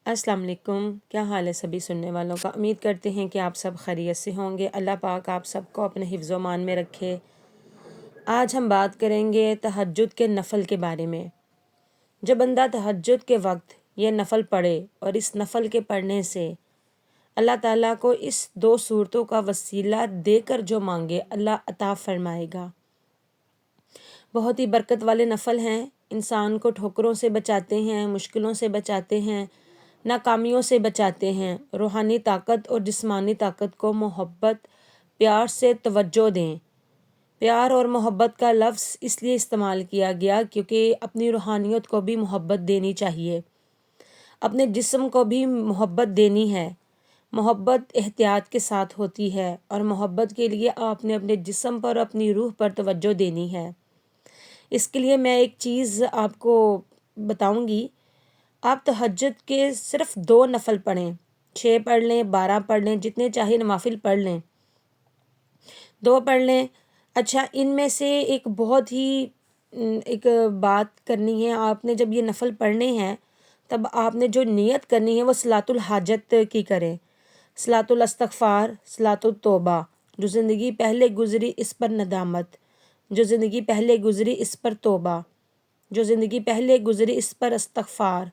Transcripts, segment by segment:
السلام علیکم، کیا حال ہے سبھی سننے والوں کا؟ امید کرتے ہیں کہ آپ سب خیریت سے ہوں گے۔ اللہ پاک آپ سب کو اپنے حفظ و امان میں رکھے۔ آج ہم بات کریں گے تہجد کے نفل کے بارے میں۔ جو بندہ تہجد کے وقت یہ نفل پڑھے اور اس نفل کے پڑھنے سے اللہ تعالیٰ کو اس 2 صورتوں کا وسیلہ دے کر جو مانگے اللہ عطا فرمائے گا۔ بہت ہی برکت والے نفل ہیں، انسان کو ٹھوکروں سے بچاتے ہیں، مشکلوں سے بچاتے ہیں، ناکامیوں سے بچاتے ہیں۔ روحانی طاقت اور جسمانی طاقت کو محبت پیار سے توجہ دیں۔ پیار اور محبت کا لفظ اس لیے استعمال کیا گیا کیونکہ اپنی روحانیت کو بھی محبت دینی چاہیے، اپنے جسم کو بھی محبت دینی ہے۔ محبت احتیاط کے ساتھ ہوتی ہے اور محبت کے لیے آپ نے اپنے جسم پر اپنی روح پر توجہ دینی ہے۔ اس کے لیے میں ایک چیز آپ کو بتاؤں گی۔ آپ تہجد کے صرف 2 نفل پڑھیں، 6 پڑھ لیں، 12 پڑھ لیں، جتنے چاہے نوافل پڑھ لیں، 2 پڑھ لیں۔ اچھا، ان میں سے ایک بہت ہی ایک بات کرنی ہے۔ آپ نے جب یہ نفل پڑھنے ہیں تب آپ نے جو نیت کرنی ہے وہ صلاۃ الحاجت کی کریں۔ صلاۃ الاستغفار، صلاۃ التوبہ۔ جو زندگی پہلے گزری اس پر ندامت، جو زندگی پہلے گزری اس پر توبہ، جو زندگی پہلے گزری اس پر استغفار۔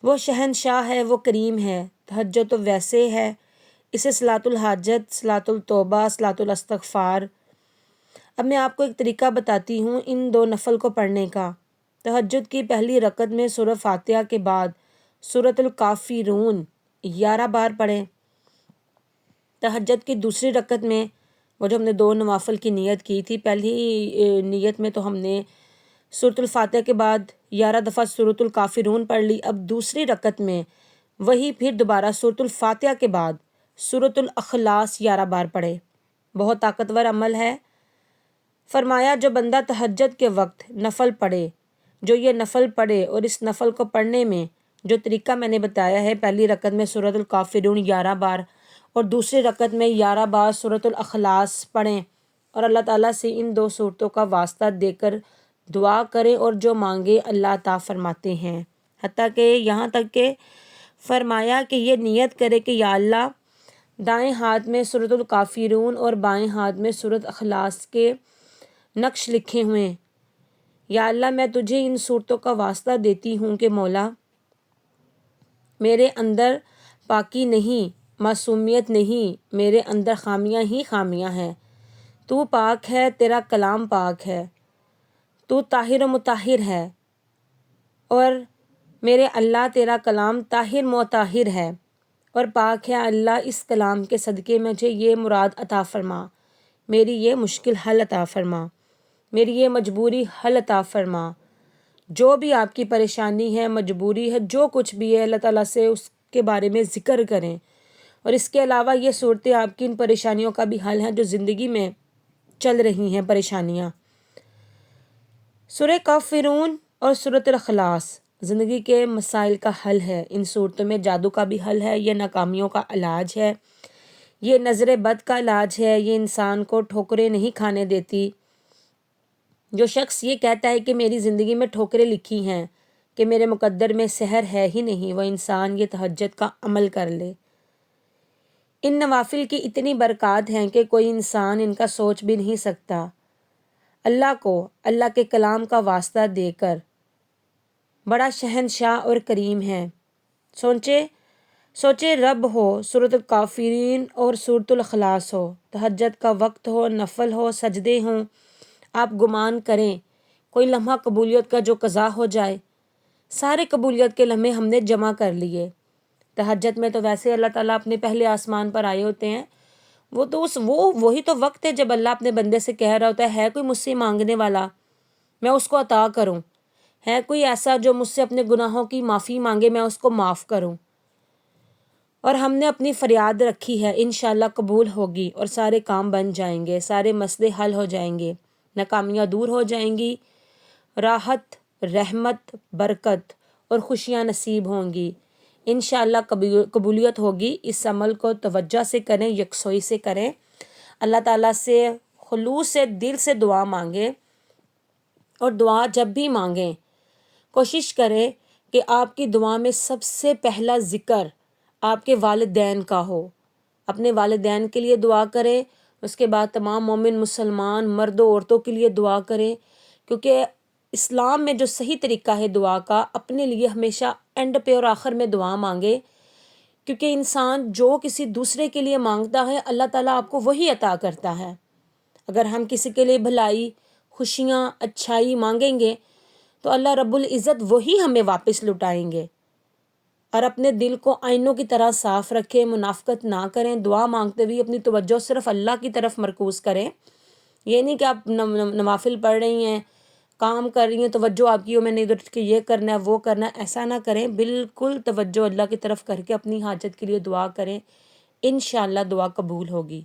وہ شہنشاہ ہے، وہ کریم ہے۔ تہجد تو ویسے ہے، اسے صلاۃ الحاجت، صلاۃ التوبہ، صلاۃ الاستغفار۔ اب میں آپ کو ایک طریقہ بتاتی ہوں ان 2 نفل کو پڑھنے کا۔ تہجد کی پہلی رکعت میں سورہ فاتحہ کے بعد سورۃ الکافرون 11 بار پڑھیں۔ تہجد کی دوسری رکعت میں وہ جو ہم نے 2 نوافل کی نیت کی تھی، پہلی نیت میں تو ہم نے سورۃ الفاتحہ کے بعد 11 دفعہ سورۃ الکافرون پڑھ لی۔ اب دوسری رکعت میں وہی پھر دوبارہ سورۃ الفاتحہ کے بعد سورۃ الاخلاص 11 بار پڑھے۔ بہت طاقتور عمل ہے۔ فرمایا جو بندہ تہجد کے وقت نفل پڑھے، جو یہ نفل پڑھے اور اس نفل کو پڑھنے میں جو طریقہ میں نے بتایا ہے، پہلی رکعت میں سورۃ الکافرون 11 بار اور دوسری رکعت میں 11 بار سورۃ الاخلاص پڑھیں اور اللہ تعالیٰ سے ان 2 صورتوں کا واسطہ دے کر دعا کریں اور جو مانگے اللہ عطا فرماتے ہیں۔ حتیٰ کہ یہاں تک کہ فرمایا کہ یہ نیت کرے کہ یا اللہ، دائیں ہاتھ میں سورۃ الکافرون اور بائیں ہاتھ میں سورۃ اخلاص کے نقش لکھے ہوئے ہیں۔ یا اللہ، میں تجھے ان صورتوں کا واسطہ دیتی ہوں کہ مولا، میرے اندر پاکی نہیں، معصومیت نہیں، میرے اندر خامیاں ہی خامیاں ہیں۔ تو پاک ہے، تیرا کلام پاک ہے، تو طاہر و مطہر ہے، اور میرے اللہ تیرا کلام طاہر مطہر ہے اور پاک ہے۔ اللہ، اس کلام کے صدقے مجھے یہ مراد عطا فرما، میری یہ مشکل حل عطا فرما، میری یہ مجبوری حل عطا فرما۔ جو بھی آپ کی پریشانی ہے، مجبوری ہے، جو کچھ بھی ہے، اللہ تعالیٰ سے اس کے بارے میں ذکر کریں۔ اور اس کے علاوہ یہ صورتیں آپ کی ان پریشانیوں کا بھی حل ہیں جو زندگی میں چل رہی ہیں پریشانیاں۔ سورہ کافرون اور سورۃ الاخلاص زندگی کے مسائل کا حل ہے۔ ان صورتوں میں جادو کا بھی حل ہے، یہ ناکامیوں کا علاج ہے، یہ نظر بد کا علاج ہے، یہ انسان کو ٹھوکریں نہیں کھانے دیتی۔ جو شخص یہ کہتا ہے کہ میری زندگی میں ٹھوکریں لکھی ہیں، کہ میرے مقدر میں سحر ہے ہی نہیں، وہ انسان یہ تہجد کا عمل کر لے۔ ان نوافل کی اتنی برکات ہیں کہ کوئی انسان ان کا سوچ بھی نہیں سکتا۔ اللہ کو اللہ کے کلام کا واسطہ دے کر بڑا شہنشاہ اور کریم ہے۔ سوچے رب ہو، سورۃ الکافرین اور سورۃ الاخلاص ہو، تہجد کا وقت ہو، نفل ہو، سجدے ہوں، آپ گمان کریں کوئی لمحہ قبولیت کا جو قضا ہو جائے۔ سارے قبولیت کے لمحے ہم نے جمع کر لیے۔ تہجد میں تو ویسے اللہ تعالیٰ اپنے پہلے آسمان پر آئے ہوتے ہیں، وہی تو وقت ہے جب اللہ اپنے بندے سے کہہ رہا ہوتا ہے کوئی مجھ سے مانگنے والا، میں اس کو عطا کروں، ہے کوئی ایسا جو مجھ سے اپنے گناہوں کی معافی مانگے، میں اس کو معاف کروں۔ اور ہم نے اپنی فریاد رکھی ہے، انشاءاللہ قبول ہوگی اور سارے کام بن جائیں گے، سارے مسئلے حل ہو جائیں گے، ناکامیاں دور ہو جائیں گی، راحت، رحمت، برکت اور خوشیاں نصیب ہوں گی، انشاءاللہ قبولیت ہوگی۔ اس عمل کو توجہ سے کریں، یکسوئی سے کریں، اللہ تعالیٰ سے خلوص سے دل سے دعا مانگیں، اور دعا جب بھی مانگیں کوشش کریں کہ آپ کی دعا میں سب سے پہلا ذکر آپ کے والدین کا ہو. اپنے والدین کے لیے دعا کریں، اس کے بعد تمام مومن مسلمان مرد و عورتوں کے لیے دعا کریں، کیونکہ اسلام میں جو صحیح طریقہ ہے دعا کا، اپنے لیے ہمیشہ اینڈ پہ اور آخر میں دعا مانگے، کیونکہ انسان جو کسی دوسرے کے لیے مانگتا ہے اللہ تعالیٰ آپ کو وہی عطا کرتا ہے. اگر ہم کسی کے لیے بھلائی، خوشیاں، اچھائی مانگیں گے تو اللہ رب العزت وہی ہمیں واپس لٹائیں گے. اور اپنے دل کو آئینوں کی طرح صاف رکھیں، منافقت نہ کریں، دعا مانگتے ہوئے اپنی توجہ صرف اللہ کی طرف مرکوز کریں. یہ نہیں کہ آپ نوافل پڑھ رہی ہیں، کام کر رہی ہیں، توجہ آپ کی میں نے ادھر کہ یہ کرنا ہے وہ کرنا ہے، ایسا نہ کریں. بالکل توجہ اللہ کی طرف کر کے اپنی حاجت کے لیے دعا کریں، انشاءاللہ دعا قبول ہوگی.